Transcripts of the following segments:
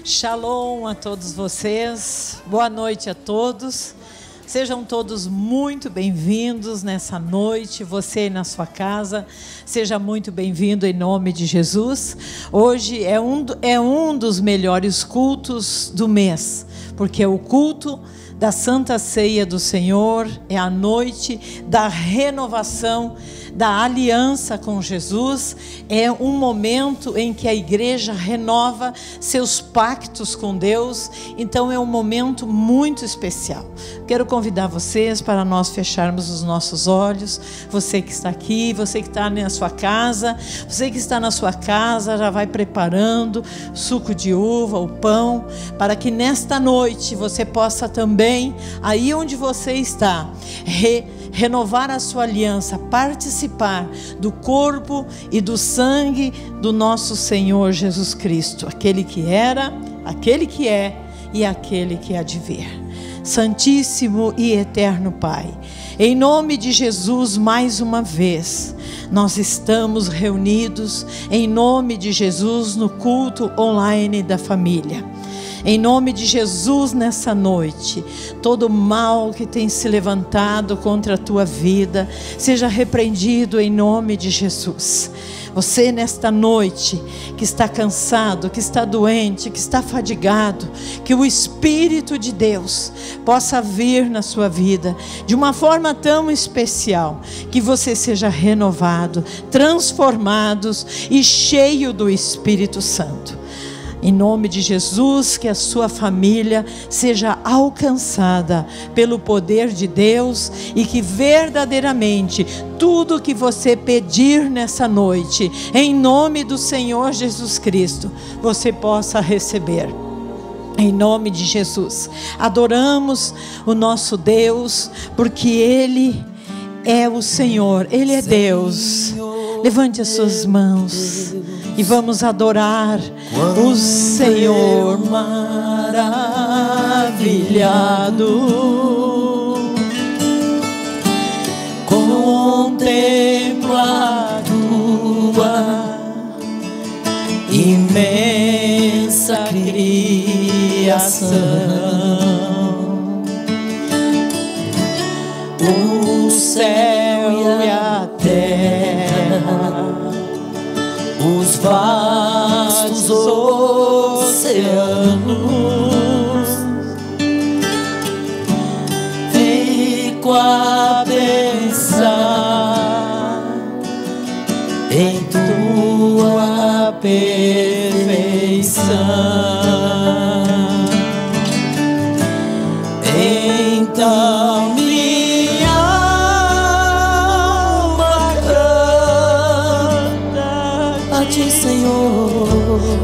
Shalom a todos vocês, boa noite a todos, sejam todos muito bem-vindos nessa noite, você aí na sua casa, seja muito bem-vindo em nome de Jesus. Hoje é um dos melhores cultos do mês, porque é o culto da Santa Ceia do Senhor, é a noite da renovação, da aliança com Jesus, é um momento em que a igreja renova seus pactos com Deus, então é um momento muito especial. Quero convidar vocês para nós fecharmos os nossos olhos, você que está aqui, você que está na sua casa, já vai preparando suco de uva, o pão, para que nesta noite você possa também, aí onde você está, renovar a sua aliança, participar do corpo e do sangue do nosso Senhor Jesus Cristo, aquele que era, aquele que é e aquele que há de vir. Santíssimo e eterno Pai, em nome de Jesus, mais uma vez, nós estamos reunidos em nome de Jesus no culto online da família. Em nome de Jesus, nessa noite, todo mal que tem se levantado contra a tua vida, seja repreendido em nome de Jesus. Você nesta noite, que está cansado, que está doente, que está fadigado, que o Espírito de Deus possa vir na sua vida, de uma forma tão especial, que você seja renovado, transformado e cheio do Espírito Santo. Em nome de Jesus, que a sua família seja alcançada pelo poder de Deus e que verdadeiramente tudo que você pedir nessa noite, em nome do Senhor Jesus Cristo, você possa receber. Em nome de Jesus, adoramos o nosso Deus, porque Ele é o Senhor, Ele é Deus. Levante as suas mãos e vamos adorar o Senhor maravilhado. Contemplo a tua imensa criação, o céu e a terra, os vastos oceanos. Fico a pensar em tua perfeição. Então minha alma canta a ti, Senhor.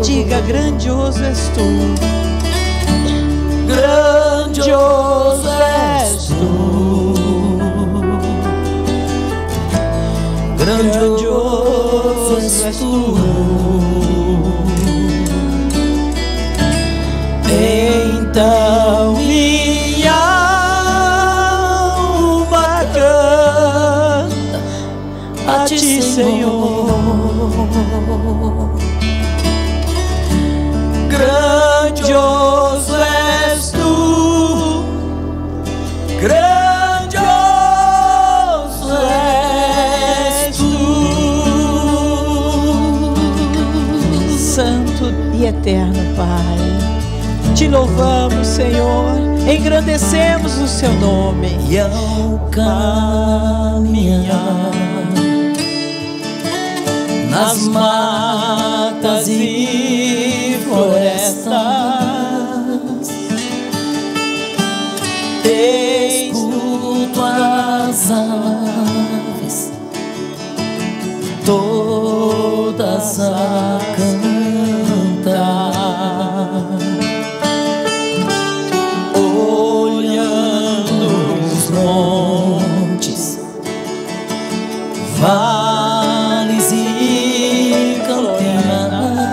Diga: grandioso és tu, grandioso és tu, grandioso és tu. Então minha alma canta a ti, Senhor. Grandioso és tu, grandioso és tu, Santo e eterno Pai. Te louvamos, Senhor, engrandecemos o seu nome. E ao caminhar nas matas e florestas, escuto as aves todas a cantar, montes, vales e campinas,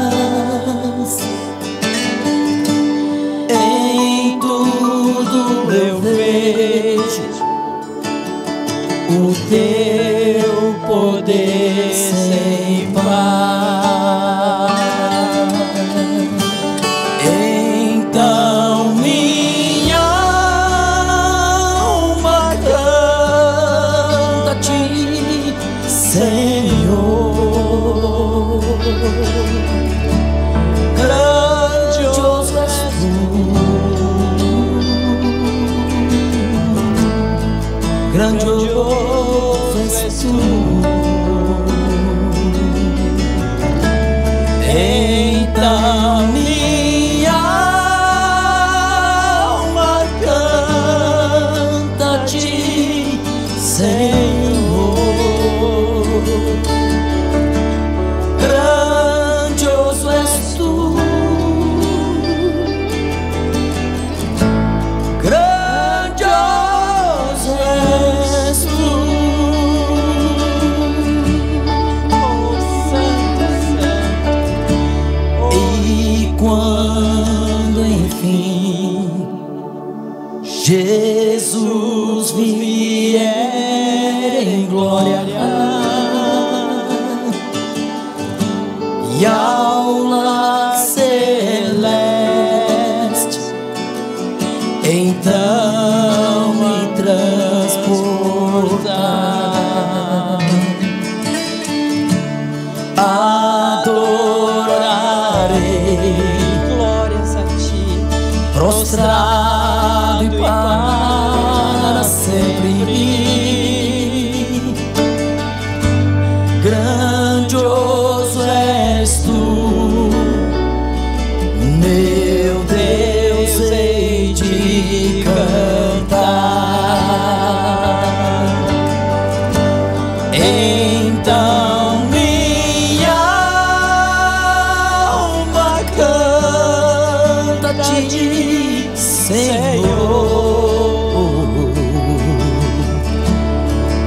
em tudo eu vejo o teu poder sem par. grandioso és tu. Então minha alma canta-te, Senhor. Grandioso és tu. Grandioso és tu. Oh, Santo, Santo. E quando enfim Jesus vier em glória e aula celeste, então me transportar, adorarei, Glórias a ti. prostrado e para sempre em mim. Grandioso és tu, meu Deus, hei de cantar. Então minha alma canta-te, Senhor.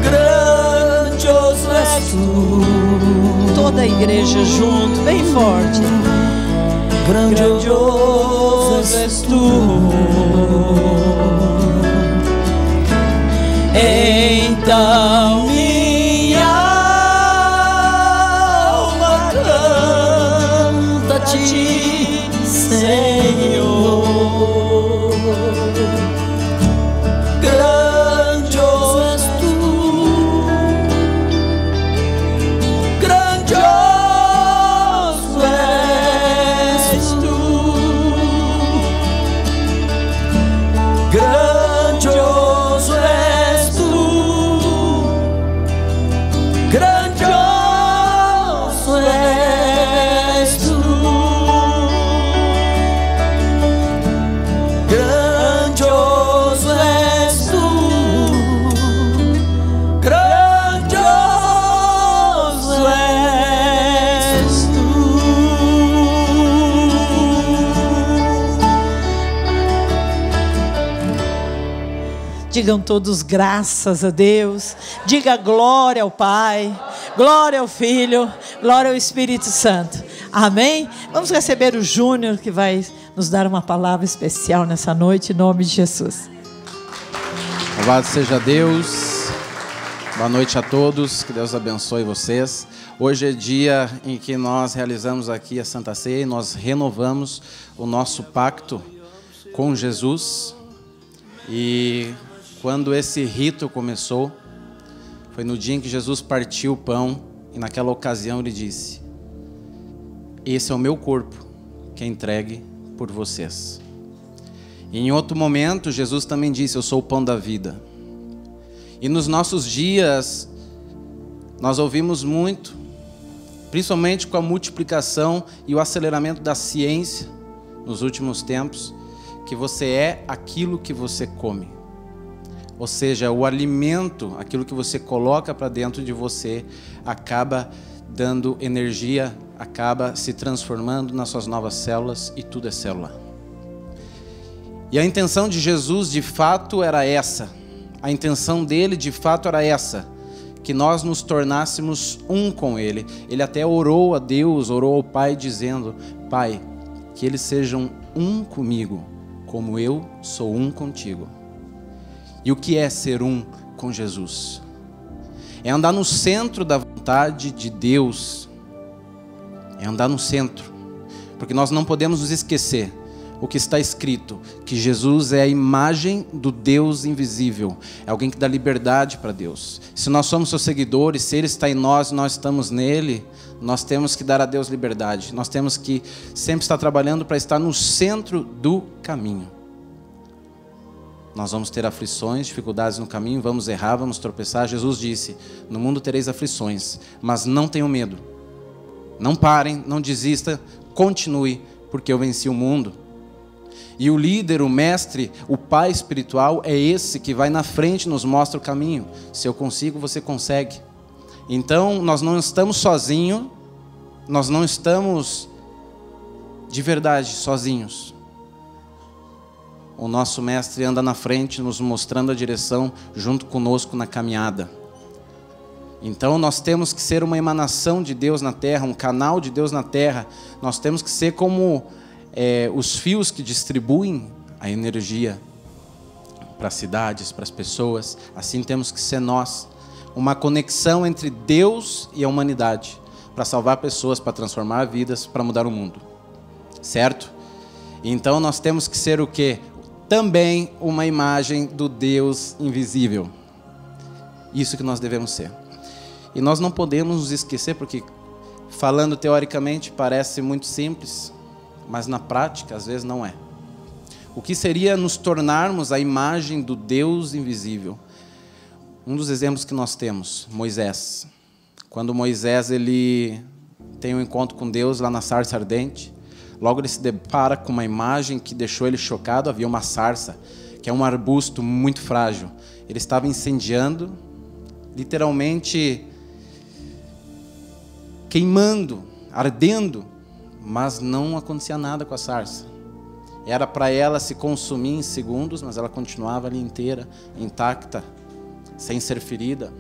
Grandioso és tu. Toda a igreja junto, bem forte. Grandioso és tu. Então minha alma canta-te, Senhor. Grandioso és tu. Grandioso és tu. Grandioso és tu. Grandioso és tu. Grandioso és tu. Grandioso és tu. Digam todos graças a Deus. Diga glória ao Pai, glória ao Filho, glória ao Espírito Santo. Amém? Vamos receber o Júnior, que vai nos dar uma palavra especial nessa noite, em nome de Jesus. Louvado seja Deus. Boa noite a todos, que Deus abençoe vocês. Hoje é dia em que nós realizamos aqui a Santa Ceia e nós renovamos o nosso pacto com Jesus. E quando esse rito começou, foi no dia em que Jesus partiu o pão e naquela ocasião ele disse: esse é o meu corpo que é entregue por vocês. E em outro momento Jesus também disse: eu sou o pão da vida. E nos nossos dias nós ouvimos muito, principalmente com a multiplicação e o aceleramento da ciência nos últimos tempos, que você é aquilo que você come. Ou seja, o alimento, aquilo que você coloca para dentro de você, acaba dando energia, acaba se transformando nas suas novas células, e tudo é célula. E a intenção de Jesus de fato era essa. A intenção dele de fato era essa: que nós nos tornássemos um com ele. Ele até orou a Deus, orou ao Pai dizendo: Pai, que eles sejam um comigo, como eu sou um contigo. E o que é ser um com Jesus? É andar no centro da vontade de Deus. É andar no centro. Porque nós não podemos nos esquecer o que está escrito, que Jesus é a imagem do Deus invisível. É alguém que dá liberdade para Deus. Se nós somos seus seguidores, se Ele está em nós e nós estamos nele, nós temos que dar a Deus liberdade. Nós temos que sempre estar trabalhando para estar no centro do caminho. Nós vamos ter aflições, dificuldades no caminho, vamos errar, vamos tropeçar. Jesus disse: no mundo tereis aflições, mas não tenham medo. Não parem, não desista, continue, porque eu venci o mundo. E o líder, o mestre, o pai espiritual é esse que vai na frente e nos mostra o caminho. Se eu consigo, você consegue. Então, nós não estamos sozinhos, nós não estamos de verdade sozinhos. O nosso mestre anda na frente, nos mostrando a direção, junto conosco na caminhada. Então nós temos que ser uma emanação de Deus na terra, um canal de Deus na terra. Nós temos que ser como os fios que distribuem a energia para as cidades, para as pessoas. Assim temos que ser nós, uma conexão entre Deus e a humanidade, para salvar pessoas, para transformar vidas, para mudar o mundo. Certo? Então nós temos que ser o quê? Também uma imagem do Deus invisível. Isso que nós devemos ser. E nós não podemos nos esquecer, porque falando teoricamente parece muito simples, mas na prática às vezes não é. O que seria nos tornarmos a imagem do Deus invisível? Um dos exemplos que nós temos, Moisés. Quando Moisés ele tem um encontro com Deus lá na sarça ardente, logo ele se depara com uma imagem que deixou ele chocado. Havia uma sarça, que é um arbusto muito frágil. Ele estava incendiando, literalmente queimando, ardendo, mas não acontecia nada com a sarça. Era para ela se consumir em segundos, mas ela continuava ali inteira, intacta, sem ser ferida.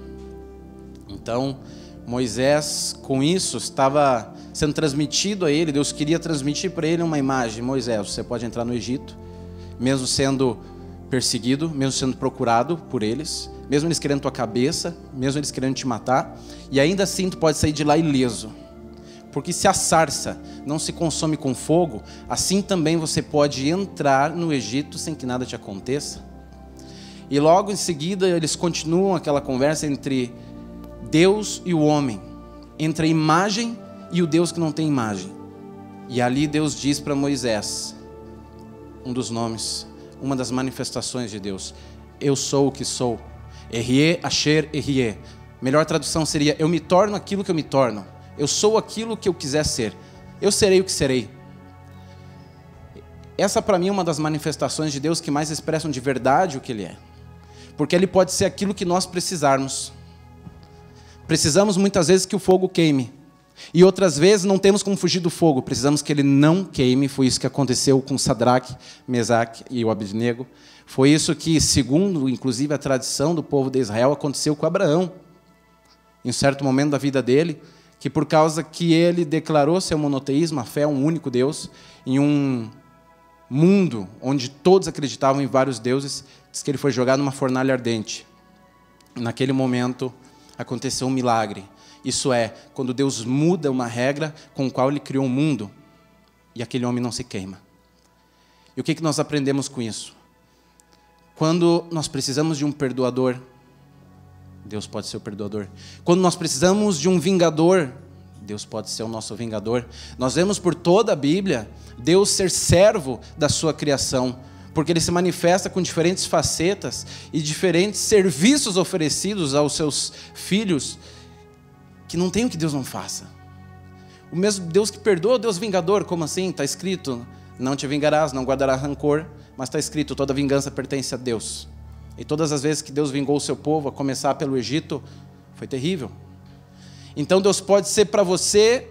Então, Moisés, com isso, estava sendo transmitido a ele, Deus queria transmitir para ele uma imagem. Moisés, você pode entrar no Egito, mesmo sendo perseguido, mesmo sendo procurado por eles, mesmo eles querendo tua cabeça, mesmo eles querendo te matar, e ainda assim tu pode sair de lá ileso. Porque se a sarça não se consome com fogo, assim também você pode entrar no Egito sem que nada te aconteça. E logo em seguida eles continuam aquela conversa entre Deus e o homem, entre a imagem e o Deus que não tem imagem. E ali Deus diz para Moisés, um dos nomes, uma das manifestações de Deus: eu sou o que sou. Erie, Asher, Erie. Melhor tradução seria: eu me torno aquilo que eu me torno. Eu sou aquilo que eu quiser ser. Eu serei o que serei. Essa para mim é uma das manifestações de Deus que mais expressam de verdade o que Ele é. Porque Ele pode ser aquilo que nós precisarmos. Precisamos muitas vezes que o fogo queime. E outras vezes não temos como fugir do fogo. Precisamos que ele não queime. Foi isso que aconteceu com Sadraque, Mesaque e o Abednego. Foi isso que, segundo inclusive a tradição do povo de Israel, aconteceu com Abraão. Em um certo momento da vida dele, que por causa que ele declarou seu monoteísmo, a fé a um único Deus, em um mundo onde todos acreditavam em vários deuses, diz que ele foi jogado numa fornalha ardente. E naquele momento aconteceu um milagre. Isso é, quando Deus muda uma regra com a qual Ele criou um mundo, e aquele homem não se queima. E o que nós aprendemos com isso? Quando nós precisamos de um perdoador, Deus pode ser o perdoador. Quando nós precisamos de um vingador, Deus pode ser o nosso vingador. Nós vemos por toda a Bíblia Deus ser servo da sua criação, porque Ele se manifesta com diferentes facetas e diferentes serviços oferecidos aos seus filhos, que não tem o que Deus não faça. O mesmo Deus que perdoa, o Deus vingador. Como assim? Está escrito: não te vingarás, não guardarás rancor, mas está escrito: toda vingança pertence a Deus. E todas as vezes que Deus vingou o seu povo, a começar pelo Egito, foi terrível. Então Deus pode ser para você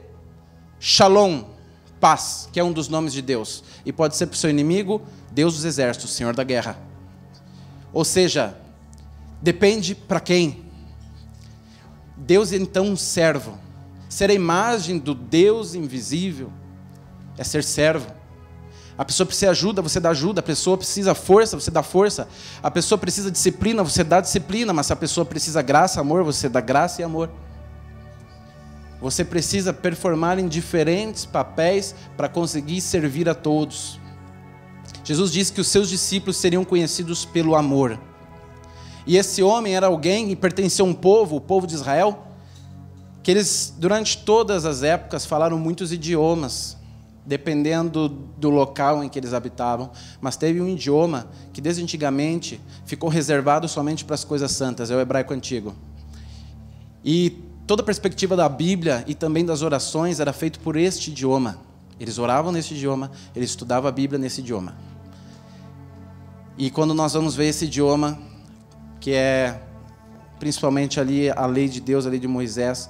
Shalom, paz, que é um dos nomes de Deus, e pode ser para o seu inimigo Deus dos exércitos, Senhor da guerra. Ou seja, depende para quem. Deus é então um servo. Ser a imagem do Deus invisível é ser servo. A pessoa precisa de ajuda, você dá ajuda. A pessoa precisa força, você dá força. A pessoa precisa de disciplina, você dá disciplina. Mas se a pessoa precisa graça, amor, você dá graça e amor. Você precisa performar em diferentes papéis para conseguir servir a todos. Jesus disse que os seus discípulos seriam conhecidos pelo amor. E esse homem era alguém que pertencia a um povo, o povo de Israel, que eles, durante todas as épocas, falaram muitos idiomas dependendo do local em que eles habitavam, mas teve um idioma que desde antigamente ficou reservado somente para as coisas santas, é o hebraico antigo. E toda a perspectiva da Bíblia e também das orações era feito por este idioma. Eles oravam nesse idioma, eles estudavam a Bíblia nesse idioma. E quando nós vamos ver esse idioma, que é principalmente ali a lei de Deus, a lei de Moisés,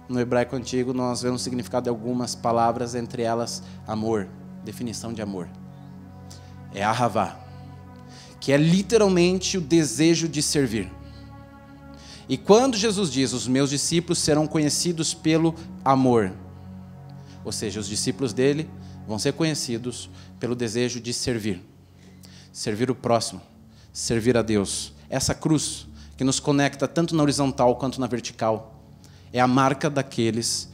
no hebraico antigo, nós vemos o significado de algumas palavras, entre elas amor, definição de amor. É ahavá, que é literalmente o desejo de servir. E quando Jesus diz, os meus discípulos serão conhecidos pelo amor, ou seja, os discípulos dele vão ser conhecidos pelo desejo de servir. Servir o próximo, servir a Deus. Essa cruz que nos conecta tanto na horizontal quanto na vertical, é a marca daqueles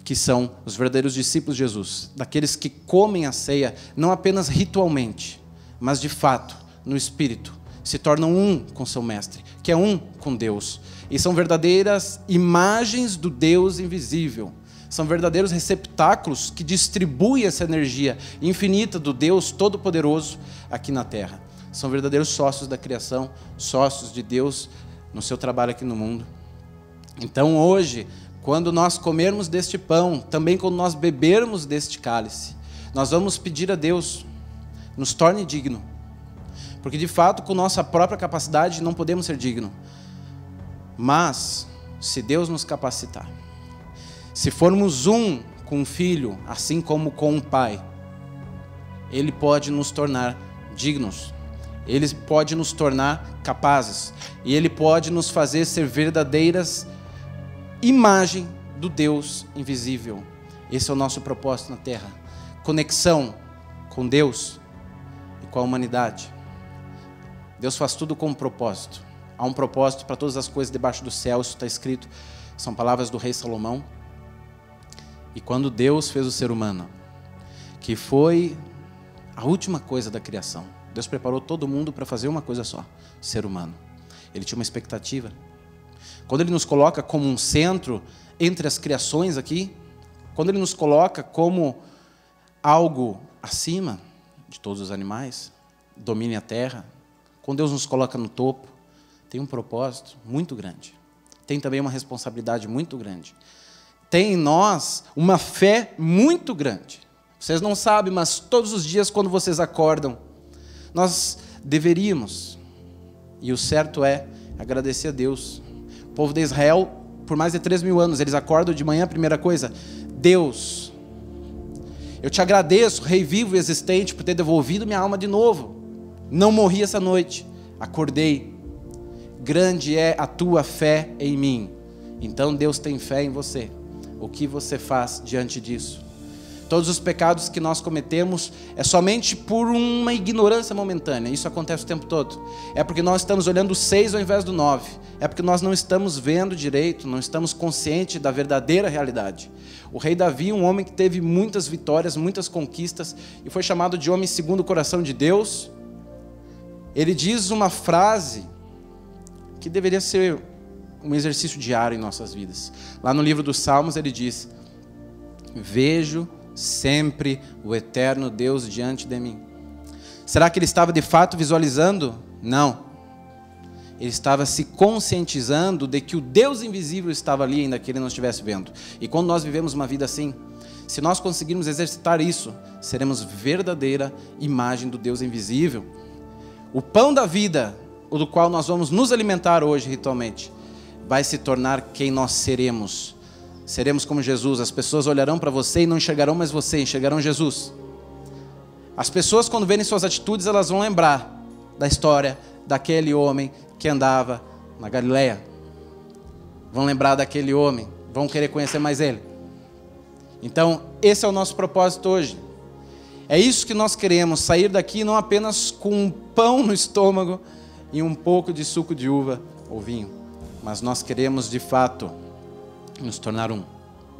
que são os verdadeiros discípulos de Jesus, daqueles que comem a ceia, não apenas ritualmente, mas de fato, no Espírito, se tornam um com seu Mestre, que é um com Deus, e são verdadeiras imagens do Deus invisível, são verdadeiros receptáculos que distribuem essa energia infinita do Deus Todo-Poderoso aqui na Terra. São verdadeiros sócios da criação, sócios de Deus no seu trabalho aqui no mundo. Então hoje, quando nós comermos deste pão, também quando nós bebermos deste cálice, nós vamos pedir a Deus, nos torne digno. Porque de fato, com nossa própria capacidade, não podemos ser dignos. Mas, se Deus nos capacitar, se formos um com o Filho, assim como com o Pai, Ele pode nos tornar dignos. Ele pode nos tornar capazes. E Ele pode nos fazer ser verdadeiras imagem do Deus invisível. Esse é o nosso propósito na Terra. Conexão com Deus e com a humanidade. Deus faz tudo com um propósito. Há um propósito para todas as coisas debaixo do céu. Isso está escrito. São palavras do rei Salomão. E quando Deus fez o ser humano, que foi a última coisa da criação, Deus preparou todo mundo para fazer uma coisa só, ser humano. Ele tinha uma expectativa. Quando Ele nos coloca como um centro entre as criações aqui, quando Ele nos coloca como algo acima de todos os animais, domine a terra, quando Deus nos coloca no topo, tem um propósito muito grande. Tem também uma responsabilidade muito grande. Tem em nós uma fé muito grande. Vocês não sabem, mas todos os dias quando vocês acordam, nós deveríamos, e o certo é agradecer a Deus. O povo de Israel, por mais de 3.000 anos, eles acordam de manhã, a primeira coisa, Deus, eu te agradeço, Rei vivo e existente, por ter devolvido minha alma de novo. Não morri essa noite, acordei. Grande é a tua fé em mim. Então Deus tem fé em você. O que você faz diante disso? Todos os pecados que nós cometemos é somente por uma ignorância momentânea. Isso acontece o tempo todo. É porque nós estamos olhando o 6 ao invés do 9. É porque nós não estamos vendo direito, não estamos conscientes da verdadeira realidade. O rei Davi, um homem que teve muitas vitórias, muitas conquistas, e foi chamado de homem segundo o coração de Deus, ele diz uma frase que deveria ser um exercício diário em nossas vidas. Lá no livro dos Salmos ele diz: vejo sempre o eterno Deus diante de mim. Será que ele estava de fato visualizando? Não. Ele estava se conscientizando de que o Deus invisível estava ali, ainda que ele não estivesse vendo. E quando nós vivemos uma vida assim, se nós conseguirmos exercitar isso, seremos verdadeira imagem do Deus invisível. O pão da vida, o do qual nós vamos nos alimentar hoje ritualmente, vai se tornar quem nós seremos. Seremos como Jesus. As pessoas olharão para você e não enxergarão mais você, enxergarão Jesus. As pessoas, quando verem suas atitudes, elas vão lembrar da história daquele homem que andava na Galileia. Vão lembrar daquele homem, vão querer conhecer mais ele. Então, esse é o nosso propósito hoje. É isso que nós queremos, sair daqui não apenas com um pão no estômago e um pouco de suco de uva ou vinho, mas nós queremos de fato nos tornar um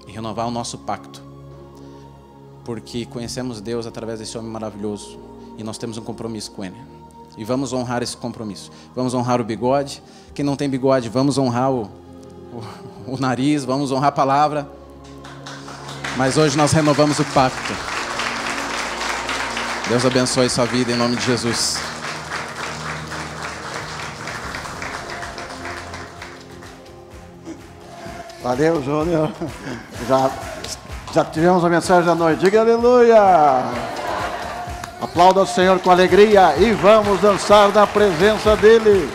e renovar o nosso pacto, porque conhecemos Deus através desse homem maravilhoso e nós temos um compromisso com Ele e vamos honrar esse compromisso. Vamos honrar o bigode, quem não tem bigode, vamos honrar o nariz, vamos honrar a palavra, mas hoje nós renovamos o pacto. Deus abençoe sua vida em nome de Jesus. Valeu, Júnior. Já tivemos a mensagem da noite. Diga aleluia. Aplauda o Senhor com alegria e vamos dançar na presença dEle.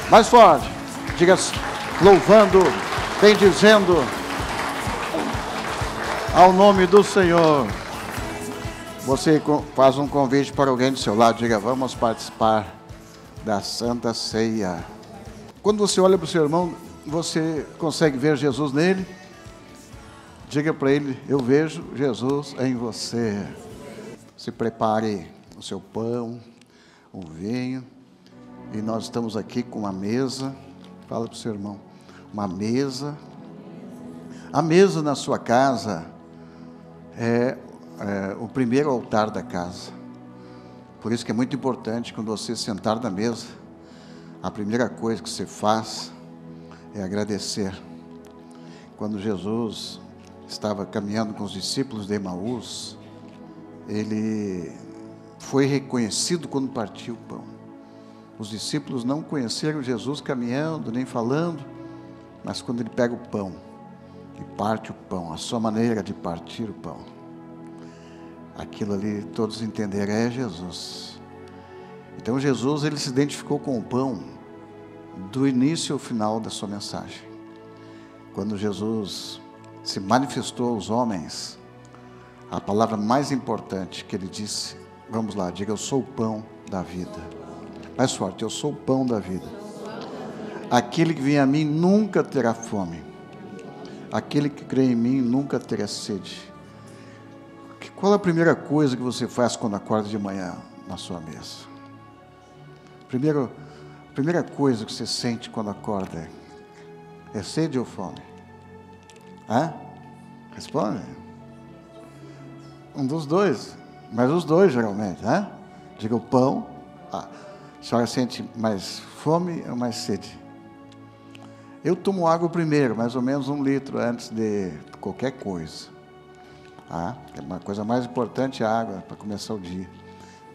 Mais forte. Diga louvando, bendizendo ao nome do Senhor. Você faz um convite para alguém do seu lado. Diga, vamos participar da Santa Ceia. Quando você olha para o seu irmão, você consegue ver Jesus nele? Diga para ele, eu vejo Jesus em você. Se prepare o seu pão, o vinho. E nós estamos aqui com uma mesa. Fala para o seu irmão. Uma mesa. A mesa na sua casa é o primeiro altar da casa. Por isso que é muito importante, quando você sentar na mesa, a primeira coisa que você faz é agradecer. Quando Jesus estava caminhando com os discípulos de Emaús, ele foi reconhecido quando partiu o pão. Os discípulos não conheceram Jesus caminhando, nem falando, mas quando ele pega o pão e parte o pão, a sua maneira de partir o pão, aquilo ali todos entenderam, é Jesus. Então Jesus, ele se identificou com o pão do início ao final da sua mensagem. Quando Jesus se manifestou aos homens, a palavra mais importante que ele disse, vamos lá, diga, eu sou o pão da vida. Mais forte, eu sou o pão da vida. Aquele que vem a mim nunca terá fome. Aquele que crê em mim nunca terá sede. Qual é a primeira coisa que você faz quando acorda de manhã na sua mesa? A primeira coisa que você sente quando acorda é sede ou fome? Hã? Responde. Um dos dois, mas os dois geralmente, né? Diga o pão. A senhora sente mais fome ou mais sede? Eu tomo água primeiro, mais ou menos 1 litro antes de qualquer coisa. É uma coisa mais importante, a água para começar o dia.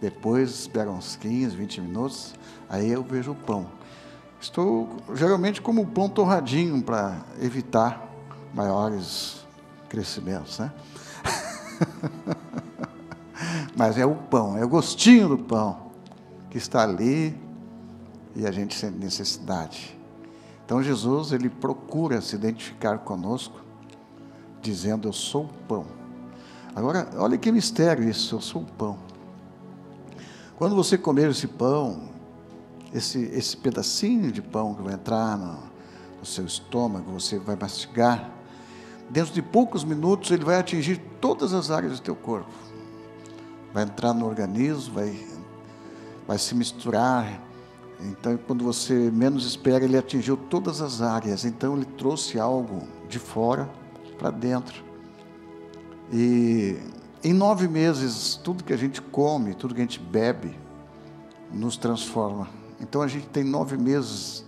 Depois espero uns 15, 20 minutos, aí eu vejo o pão. Estou geralmente como o pão torradinho para evitar maiores crescimentos, né? Mas é o pão, é o gostinho do pão que está ali e a gente sente necessidade. Então Jesus, ele procura se identificar conosco, dizendo, eu sou o pão. Agora, olha que mistério isso, eu sou o pão. Quando você comer esse pão, esse pedacinho de pão que vai entrar no seu estômago, você vai mastigar, dentro de poucos minutos ele vai atingir todas as áreas do teu corpo. Vai entrar no organismo, vai se misturar. Então, quando você menos espera, ele atingiu todas as áreas. Então, ele trouxe algo de fora para dentro. E em 9 meses, tudo que a gente come, tudo que a gente bebe, nos transforma. Então, a gente tem 9 meses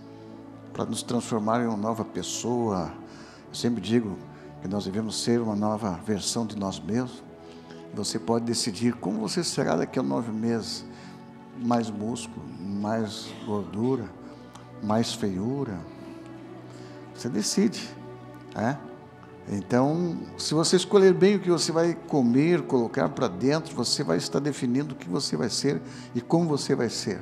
para nos transformar em uma nova pessoa. Eu sempre digo que nós devemos ser uma nova versão de nós mesmos. Você pode decidir como você será daqui a 9 meses. Mais músculo, mais gordura, mais feiura. Você decide, né? Então, se você escolher bem o que você vai comer, colocar para dentro, você vai estar definindo o que você vai ser e como você vai ser.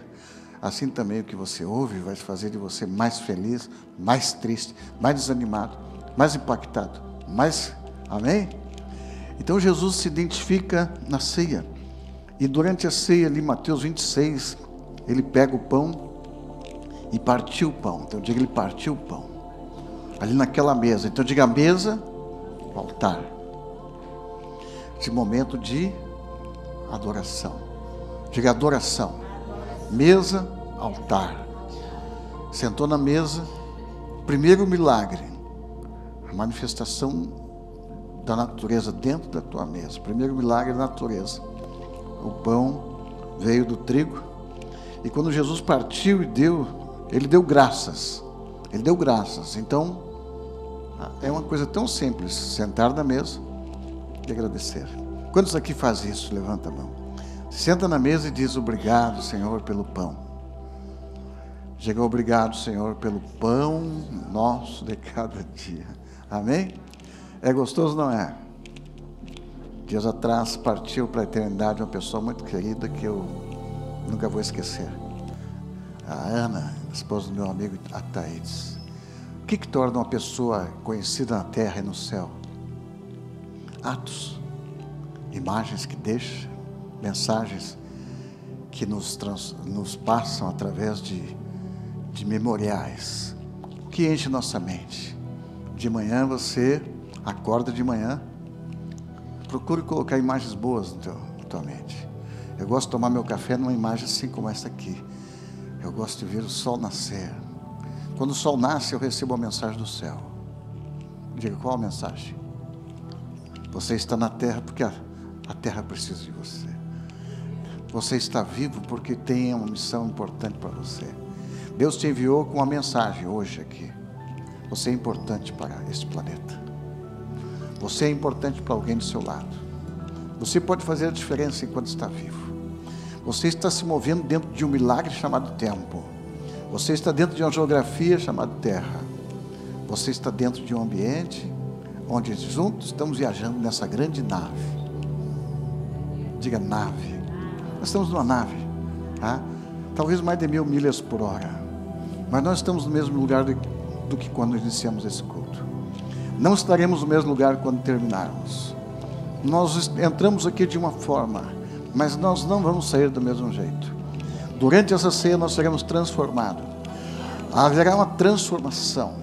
Assim também o que você ouve vai fazer de você mais feliz, mais triste, mais desanimado, mais impactado, mais... Amém? Então Jesus se identifica na ceia. E durante a ceia ali, Mateus 26, ele pega o pão e partiu o pão. Então diga, ele partiu o pão. Ali naquela mesa. Então diga, a mesa, o altar. Esse momento de adoração. Diga, adoração. Mesa, altar. Sentou na mesa, primeiro milagre. A manifestação da natureza dentro da tua mesa. Primeiro milagre da natureza. O pão veio do trigo. E quando Jesus partiu e deu, ele deu graças. Ele deu graças. Então, é uma coisa tão simples, sentar na mesa e agradecer. Quantos aqui fazem isso? Levanta a mão. Senta na mesa e diz: obrigado, Senhor, pelo pão. Diga: obrigado, Senhor, pelo pão nosso de cada dia. Amém? É gostoso, não é? Dias atrás partiu para a eternidade uma pessoa muito querida que eu nunca vou esquecer. A Ana, esposa do meu amigo Ataídes. O que torna uma pessoa conhecida na terra e no céu? Atos, imagens que deixa, mensagens que nos passam através de memoriais, que enche nossa mente. De manhã você acorda de manhã, procure colocar imagens boas na tua mente. Eu gosto de tomar meu café numa imagem assim como essa aqui. Eu gosto de ver o sol nascer. Quando o sol nasce, eu recebo a mensagem do céu. Diga: qual a mensagem? Você está na terra porque a terra precisa de você. Você está vivo porque tem uma missão importante para você. Deus te enviou com uma mensagem hoje aqui. Você é importante para este planeta. Você é importante para alguém do seu lado. Você pode fazer a diferença enquanto está vivo. Você está se movendo dentro de um milagre chamado tempo. Você está dentro de uma geografia chamada terra. Você está dentro de um ambiente onde juntos estamos viajando nessa grande nave. Diga: nave. Nós estamos numa nave, tá? Talvez mais de 1000 milhas por hora. Mas nós estamos no mesmo lugar do que quando iniciamos esse culto. Não estaremos no mesmo lugar quando terminarmos. Nós entramos aqui de uma forma, mas nós não vamos sair do mesmo jeito. Durante essa ceia nós seremos transformados. Haverá uma transformação.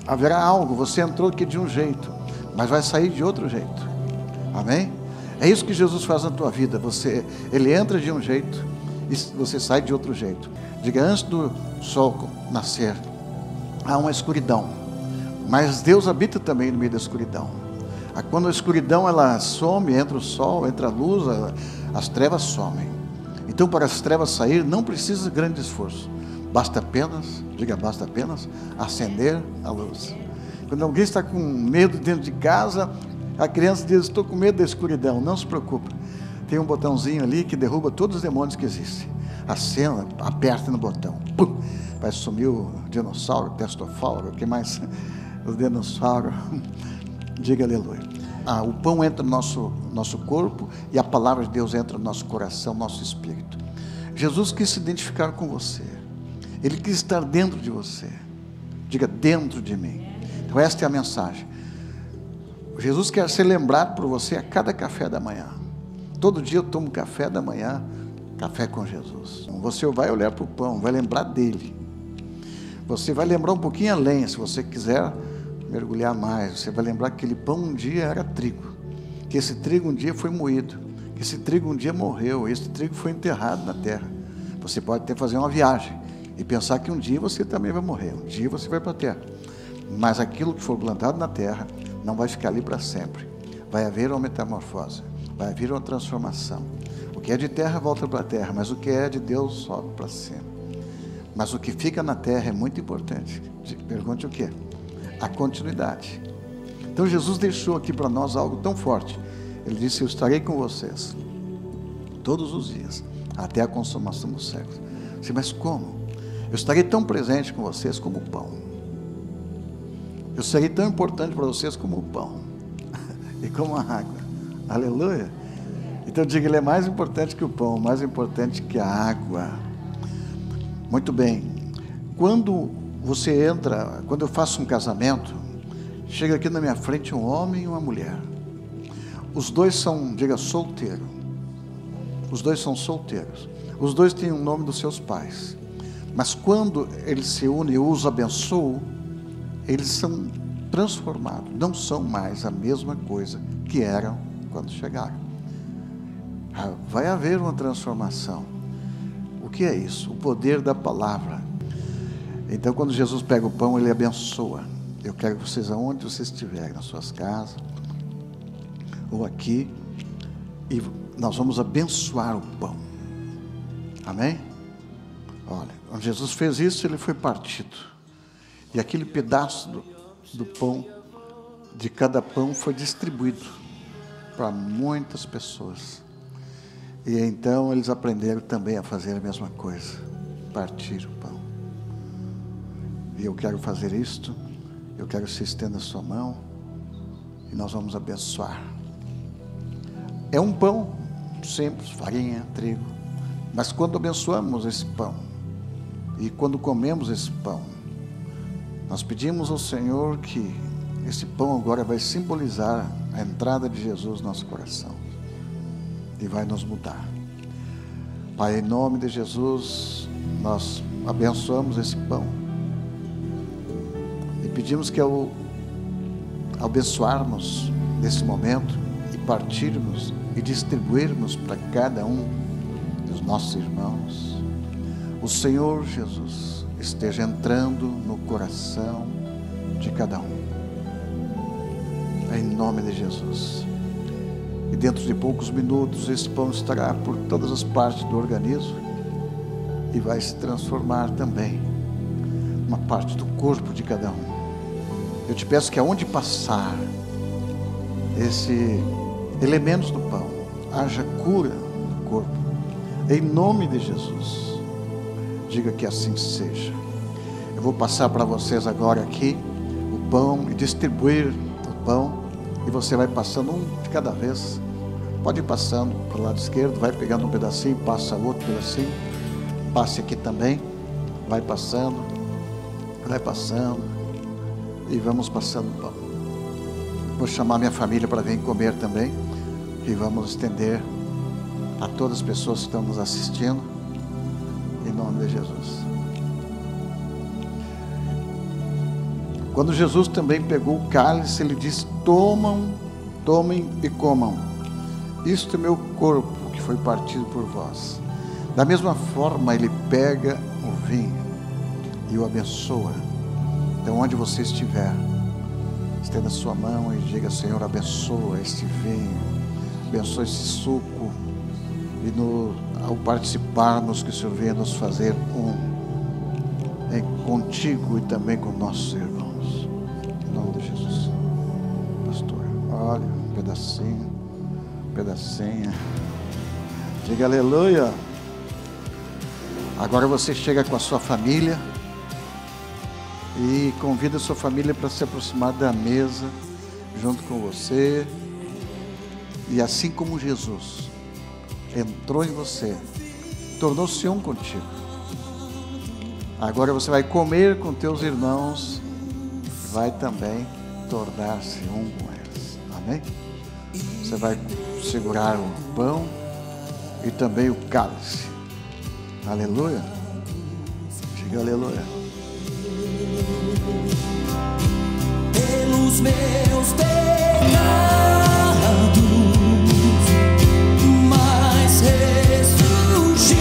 Haverá algo. Você entrou aqui de um jeito, mas vai sair de outro jeito. Amém? É isso que Jesus faz na tua vida. Ele entra de um jeito e você sai de outro jeito. Diga: antes do sol nascer, há uma escuridão. Mas Deus habita também no meio da escuridão. Quando a escuridão ela some, entra o sol, entra a luz, as trevas somem. Então, para as trevas sair, não precisa de grande esforço. Basta apenas, diga: basta apenas acender a luz. Quando alguém está com medo dentro de casa, a criança diz: estou com medo da escuridão. Não se preocupe. Tem um botãozinho ali que derruba todos os demônios que existem. Acenda, aperta no botão. Pum! Vai sumir o dinossauro, o testofauro, o que mais? O dinossauro. Diga aleluia. O pão entra no nosso corpo e a palavra de Deus entra no nosso coração, no nosso espírito. Jesus quis se identificar com você. Ele quis estar dentro de você. Diga: dentro de mim. Então esta é a mensagem. Jesus quer ser lembrado por você a cada café da manhã. Todo dia eu tomo café da manhã, café com Jesus. Você vai olhar para o pão, vai lembrar dele. Você vai lembrar um pouquinho além, se você quiser mergulhar mais. Você vai lembrar que aquele pão um dia era trigo, que esse trigo um dia foi moído, que esse trigo um dia morreu, esse trigo foi enterrado na terra. Você pode até fazer uma viagem e pensar que um dia você também vai morrer, um dia você vai para a terra. Mas aquilo que for plantado na terra não vai ficar ali para sempre. Vai haver uma metamorfose, vai haver uma transformação. O que é de terra volta para a terra, mas o que é de Deus sobe para cima. Mas o que fica na terra é muito importante. Pergunte o quê? A continuidade. Então Jesus deixou aqui para nós algo tão forte. Ele disse: eu estarei com vocês todos os dias, até a consumação dos séculos. Mas como? Eu estarei tão presente com vocês como o pão. Eu serei tão importante para vocês como o pão e como a água. Aleluia. Então diga: ele é mais importante que o pão, mais importante que a água. Muito bem. Quando você entra, quando eu faço um casamento, chega aqui na minha frente um homem e uma mulher. Os dois são, diga, solteiro. Os dois são solteiros. Os dois têm o nome dos seus pais. Mas quando eles se unem, eu os abençoo, eles são transformados. Não são mais a mesma coisa que eram quando chegaram. Vai haver uma transformação. O que é isso? O poder da palavra. Então, quando Jesus pega o pão, ele abençoa. Eu quero que vocês, aonde vocês estiverem, nas suas casas, ou aqui, e nós vamos abençoar o pão. Amém? Olha, quando Jesus fez isso, ele foi partido. E aquele pedaço do pão, de cada pão, foi distribuído para muitas pessoas. E então eles aprenderam também a fazer a mesma coisa, partir o pão. E eu quero fazer isto, eu quero que você estenda a sua mão e nós vamos abençoar. É um pão simples, farinha, trigo, mas quando abençoamos esse pão e quando comemos esse pão, nós pedimos ao Senhor que esse pão agora vai simbolizar a entrada de Jesus no nosso coração e vai nos mudar. Pai, em nome de Jesus, nós abençoamos esse pão e pedimos que ao abençoarmos nesse momento e partirmos e distribuirmos para cada um dos nossos irmãos, o Senhor Jesus esteja entrando no coração de cada um, em nome de Jesus. E dentro de poucos minutos esse pão estará por todas as partes do organismo e vai se transformar também uma parte do corpo de cada um. Eu te peço que aonde passar esse elementos do pão, haja cura no corpo, em nome de Jesus. Diga que assim seja. Eu vou passar para vocês agora aqui o pão e distribuir o pão, e você vai passando um de cada vez. Pode ir passando para o lado esquerdo, vai pegando um pedacinho, passa outro pedacinho, passe aqui também, vai passando, e vamos passando o pão. Vou chamar minha família para vir comer também, e vamos estender a todas as pessoas que estão nos assistindo, em nome de Jesus. Quando Jesus também pegou o cálice, ele disse: tomem e comam. Isto é meu corpo que foi partido por vós. Da mesma forma, ele pega o vinho e o abençoa. Então, onde você estiver, estenda a sua mão e diga: Senhor, abençoa este vinho, abençoa esse suco. E ao participarmos, que o Senhor venha nos fazer contigo e também com nossos irmãos. Em nome de Jesus. Pastor, olha, um pedacinho. Diga aleluia. Agora você chega com a sua família e convida a sua família para se aproximar da mesa junto com você. E assim como Jesus entrou em você, tornou-se um contigo, agora você vai comer com teus irmãos, vai também tornar-se um com eles. Amém? Você vai segurar o pão e também o cálice. Aleluia. Diga aleluia. Pelos meus pecados, mas ressurgiu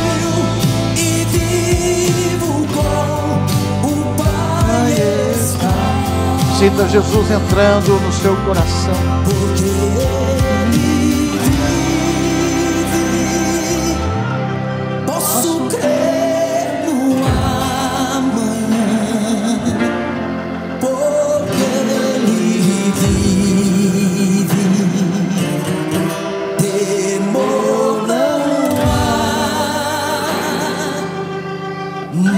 e vivo com o Pai está. Sinta Jesus entrando no seu coração. Porque Ele vive, posso crer no amanhã. Porque Ele vive, temor não há.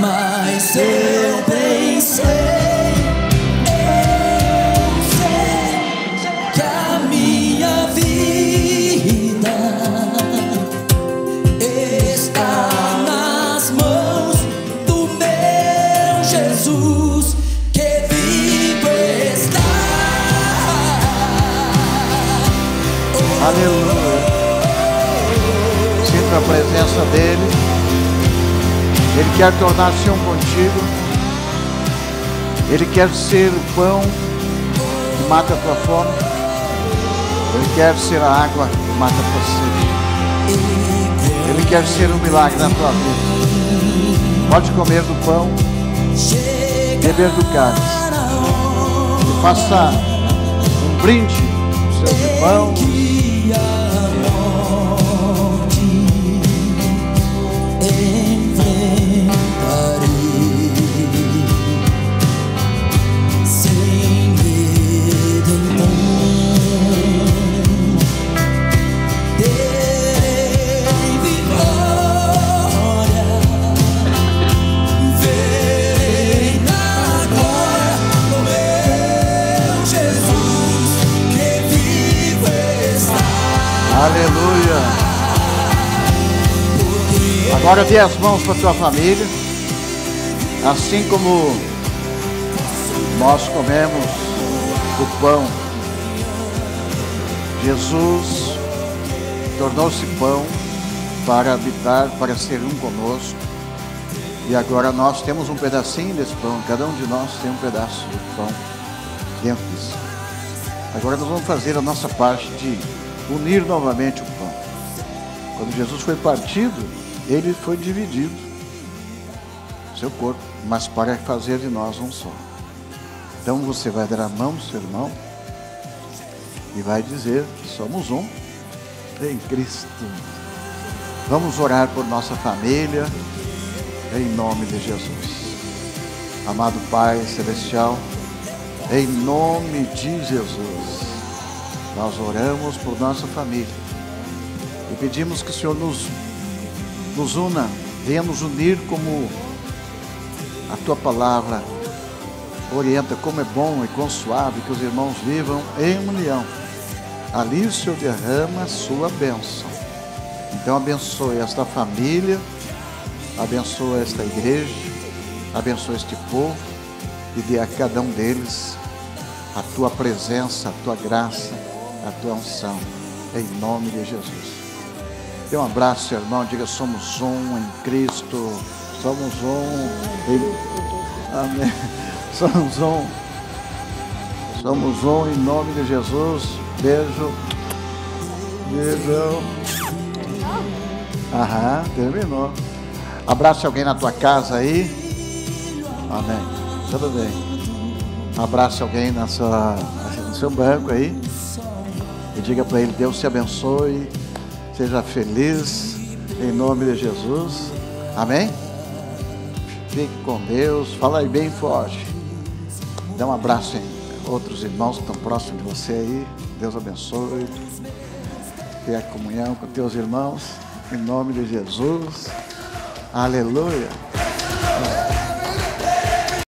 Mas eu pensei, aleluia. Sinta a presença dele. Ele quer tornar-se um contigo. Ele quer ser o pão que mata a tua fome. Ele quer ser a água que mata a tua sede. Ele quer ser um milagre na tua vida. Pode comer do pão, beber do cálice. E faça um brinde aos seus irmãos. Agora dê as mãos para a tua família. Assim como nós comemos o pão, Jesus tornou-se pão para habitar, para ser um conosco. E agora nós temos um pedacinho desse pão. Cada um de nós tem um pedaço de pão dentro disso. Agora nós vamos fazer a nossa parte de unir novamente o pão. Quando Jesus foi partido, ele foi dividido, seu corpo, mas para fazer de nós um só. Então você vai dar a mão do seu irmão e vai dizer que somos um em Cristo. Vamos orar por nossa família, em nome de Jesus. Amado Pai Celestial, em nome de Jesus, nós oramos por nossa família e pedimos que o Senhor nos una, venha nos unir como a Tua palavra orienta, como é bom e quão suave que os irmãos vivam em união. Ali o Senhor derrama a sua bênção. Então abençoe esta família, abençoe esta igreja, abençoe este povo e dê a cada um deles a Tua presença, a Tua graça, a Tua unção, em nome de Jesus. Dê um abraço, seu irmão, diga: somos um em Cristo, somos um em... Amém. Somos um em nome de Jesus. Beijo. Beijo. Aham, terminou. Abrace alguém na tua casa aí. Amém. Tudo bem. Abrace alguém no seu banco aí. E diga para ele: Deus te abençoe. Seja feliz. Em nome de Jesus. Amém? Fique com Deus. Fala aí bem forte. Dá um abraço em outros irmãos que estão próximos de você aí. Deus abençoe. Tenha comunhão com teus irmãos. Em nome de Jesus. Aleluia.